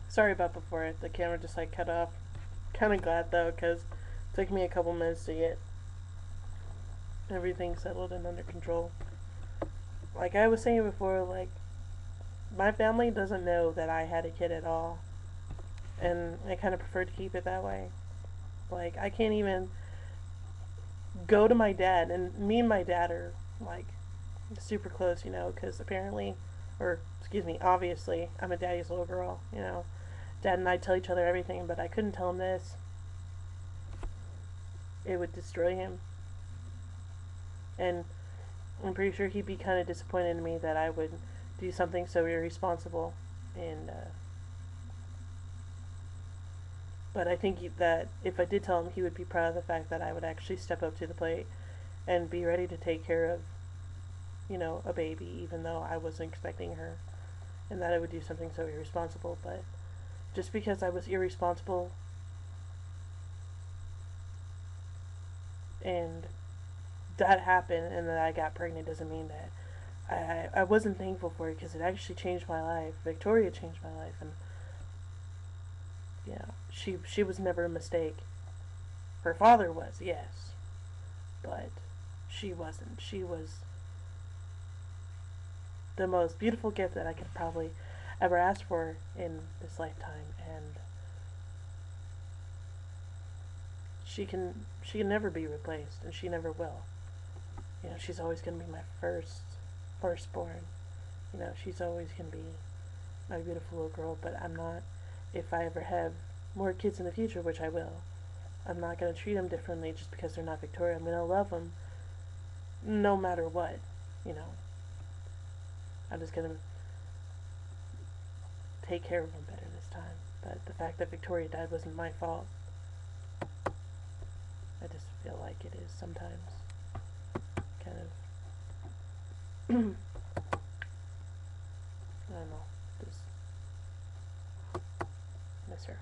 Sorry about before. The camera just like cut off. Kind of glad though, because it took me a couple minutes to get everything settled and under control. Like I was saying before, like my family doesn't know that I had a kid at all, and I kind of prefer to keep it that way. Like I can't even go to my dad, and me and my dad are like super close, because apparently, or excuse me, obviously, I'm a daddy's little girl. Dad and I tell each other everything, but I couldn't tell him this. It would destroy him, and I'm pretty sure he'd be kind of disappointed in me that I would do something so irresponsible. And but I think that if I did tell him, he would be proud of the fact that I would actually step up to the plate and be ready to take care of, a baby, even though I wasn't expecting her, and that I would do something so irresponsible. But just because I was irresponsible and that happened and that I got pregnant doesn't mean that I wasn't thankful for it, because it actually changed my life. Victoria changed my life, and she was never a mistake. Her father was, yes, but she wasn't. She was the most beautiful gift that I could probably ever ask for in this lifetime, and she can never be replaced, and she never will. She's always gonna be my firstborn. She's always gonna be my beautiful little girl. But I'm not. If I ever have more kids in the future, which I will, I'm not gonna treat them differently just because they're not Victoria. I'm gonna love them no matter what. You know, I'm just gonna take care of them better this time. But the fact that Victoria died wasn't my fault. I just feel like it is sometimes. Kind of, I don't know, just miss her.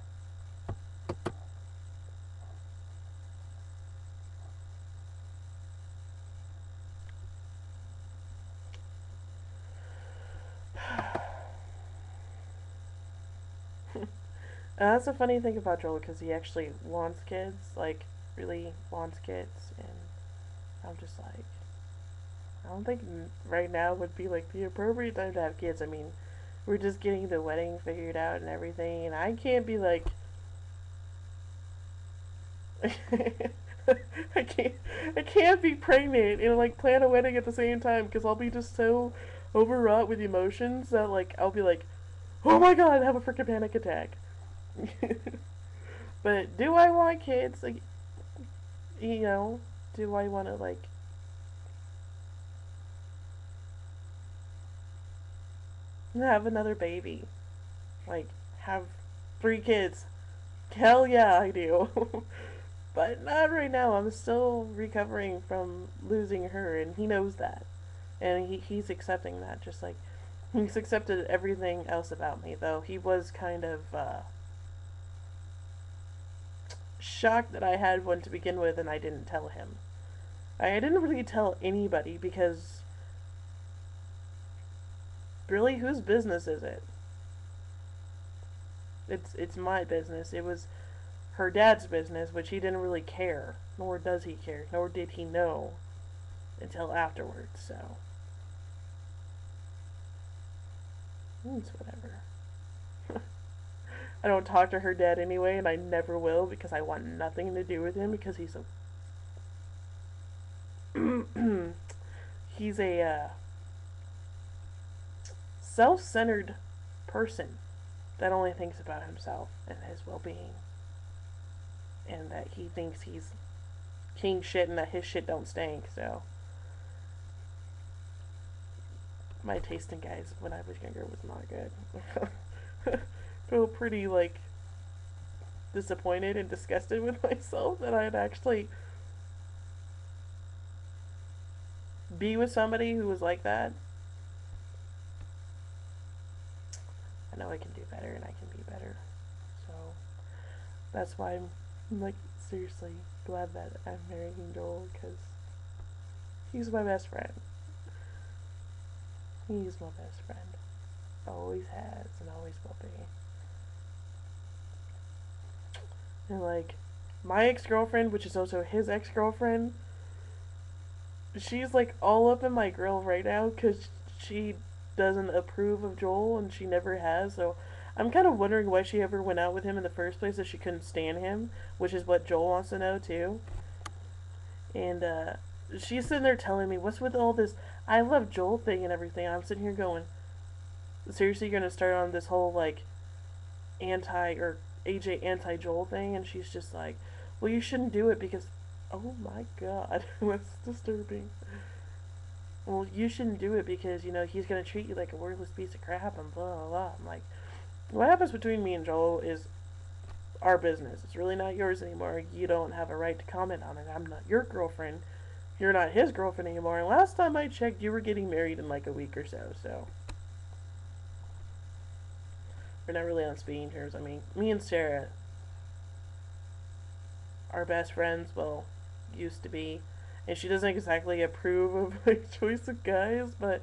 And that's the funny thing about Joel, because he actually wants kids, like, really wants kids, and I'm just like, I don't think right now would be, like, the appropriate time to have kids. I mean, we're just getting the wedding figured out and everything, and I can't be like, I can't, I can't be pregnant and, like, plan a wedding at the same time, because I'll be just so overwrought with emotions that, like, I'll be like, oh my god, have a freaking panic attack. But do I want kids? Like, you know, do I want to, like, have another baby? Like, have 3 kids? Hell yeah, I do. But not right now. I'm still recovering from losing her, and he knows that. And he's accepting that, just like he's accepted everything else about me, though he was kind of shocked that I had one to begin with and I didn't tell him. I didn't really tell anybody, because really, whose business is it? It's my business. It was her dad's business, which he didn't really care, nor does he care, nor did he know until afterwards. So it's whatever. I don't talk to her dad anyway, and I never will, because I want nothing to do with him, because he's a self-centered person that only thinks about himself and his well-being, and that he thinks he's king shit and that his shit don't stink. So my taste in guys when I was younger was not good. Feel pretty, like, disappointed and disgusted with myself that I'd actually be with somebody who was like that. I know I can do better, and I can be better. So that's why I'm like, seriously glad that I'm marrying Joel, because he's my best friend. He's my best friend. Always has and always will be. And like my ex-girlfriend, which is also his ex-girlfriend, she's like all up in my grill right now because she doesn't approve of Joel and she never has. So I'm kind of wondering why she ever went out with him in the first place if she couldn't stand him, which is what Joel wants to know too. And she's sitting there telling me, what's with all this I love Joel thing and everything. I'm sitting here going, seriously, you're going to start on this whole like anti or AJ anti Joel thing? And she's just like, well, you shouldn't do it because, oh my god, that's disturbing. Well, you shouldn't do it because, you know, he's going to treat you like a worthless piece of crap and blah, blah, blah. I'm like, what happens between me and Joel is our business. It's really not yours anymore. You don't have a right to comment on it. I'm not your girlfriend. You're not his girlfriend anymore. And last time I checked, you were getting married in like a week or so. So we're not really on speaking terms. I mean, me and Sarah are best friends. Well, used to be. And she doesn't exactly approve of my choice of guys, but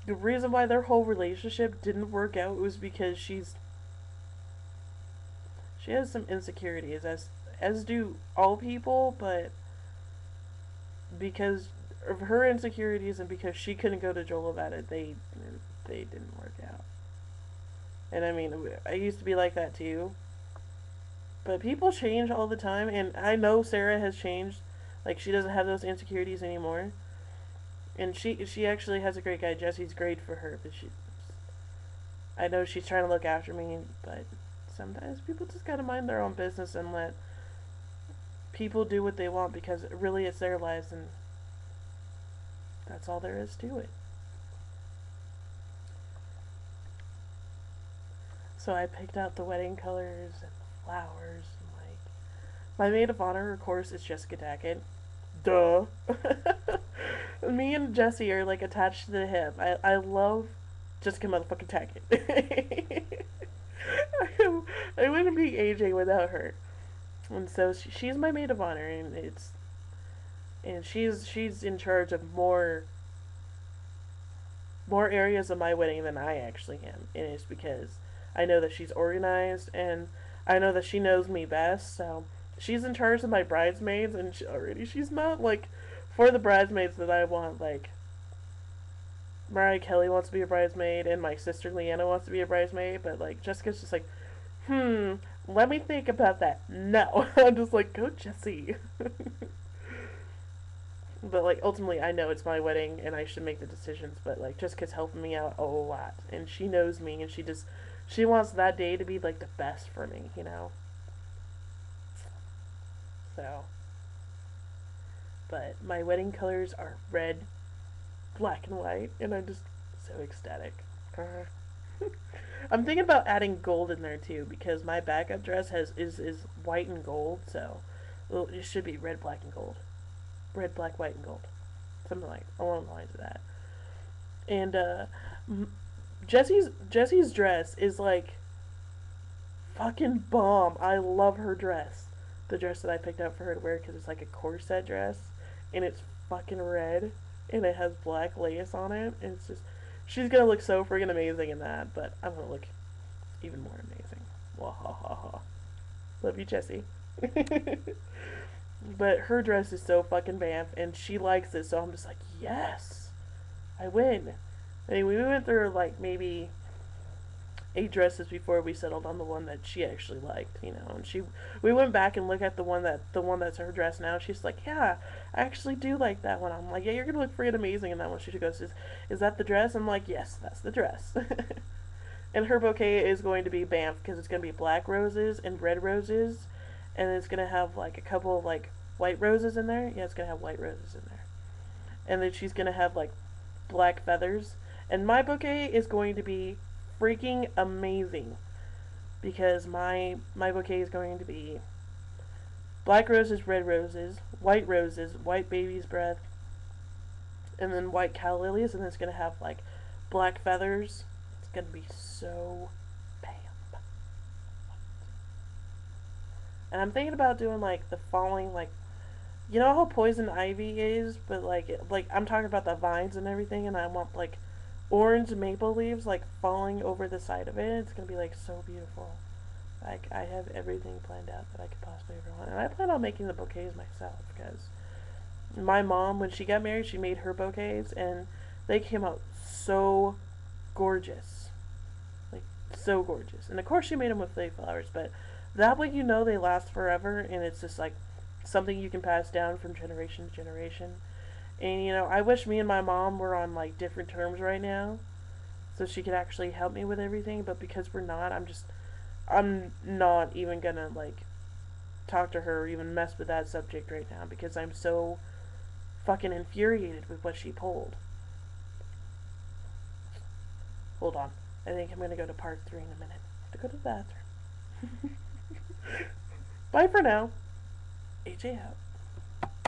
the reason why their whole relationship didn't work out was because she has some insecurities, as do all people, but because of her insecurities and because she couldn't go to Joel about it, they didn't work out. And I mean, I used to be like that too. But people change all the time, and I know Sarah has changed. Like she doesn't have those insecurities anymore, and she actually has a great guy. Jesse's great for her, but I know she's trying to look after me, but sometimes people just gotta mind their own business and let people do what they want because really it's their lives and that's all there is to it. So I picked out the wedding colors and the flowers and like my maid of honor, of course, is Jessica Tackett. Duh. Me and Jesse are like attached to the hip. I love Jessica motherfucking Tackett. I wouldn't be AJ without her. And so she's my maid of honor, and she's in charge of more areas of my wedding than I actually am, and it's because I know that she's organized and I know that she knows me best. So she's in charge of my bridesmaids, and she's not like for the bridesmaids that I want. Like Mariah Kelly wants to be a bridesmaid, and my sister Leanna wants to be a bridesmaid, but like Jessica's just like, let me think about that. No, I'm just like, go Jesse. But like ultimately, I know it's my wedding and I should make the decisions. But like Jessica's helping me out a lot, and she knows me, and she wants that day to be like the best for me, you know. So, but my wedding colors are red, black, and white, and I'm just so ecstatic. I'm thinking about adding gold in there too because my backup dress is white and gold, so it should be red, black, and gold. Red, black, white, and gold. Something like along the lines of that. And Jesse's dress is like fucking bomb. I love her dress. The dress that I picked out for her to wear because it's like a corset dress and it's fucking red and it has black lace on it. And it's just she's gonna look so friggin' amazing in that, but I'm gonna look even more amazing. Wahahaha. Love you, Jessie. But her dress is so fucking bamf, and she likes it, so I'm just like, yes, I win. I mean, we went through like maybe 8 dresses before we settled on the one that she actually liked, you know. And we went back and looked at the one that's her dress now. She's like, yeah, I actually do like that one. I'm like, yeah, you're gonna look freaking amazing in that one. She goes, is that the dress? I'm like, yes, that's the dress. And her bouquet is going to be bamf because it's gonna be black roses and red roses, and it's gonna have like a couple of like white roses in there. Yeah, it's gonna have white roses in there, and then she's gonna have like black feathers. And my bouquet is going to be freaking amazing because my bouquet is going to be black roses, red roses, white baby's breath, and then white calla lilies, and then it's gonna have like black feathers. It's gonna be so bam. And I'm thinking about doing like the following, like, you know how poison ivy is, but like I'm talking about the vines and everything, and I want like orange maple leaves like falling over the side of it. It's gonna be like so beautiful. Like, I have everything planned out that I could possibly ever want. And I plan on making the bouquets myself, because my mom, when she got married, she made her bouquets, and they came out so gorgeous. Like, so gorgeous. And of course she made them with fake flowers, but that way you know they last forever, and it's just like something you can pass down from generation to generation. And you know, I wish me and my mom were on like different terms right now, so she could actually help me with everything, but because we're not, I'm not even gonna like talk to her or even mess with that subject right now, because I'm so fucking infuriated with what she pulled. Hold on. I think I'm gonna go to part 3 in a minute. I have to go to the bathroom. Bye for now. AJ out.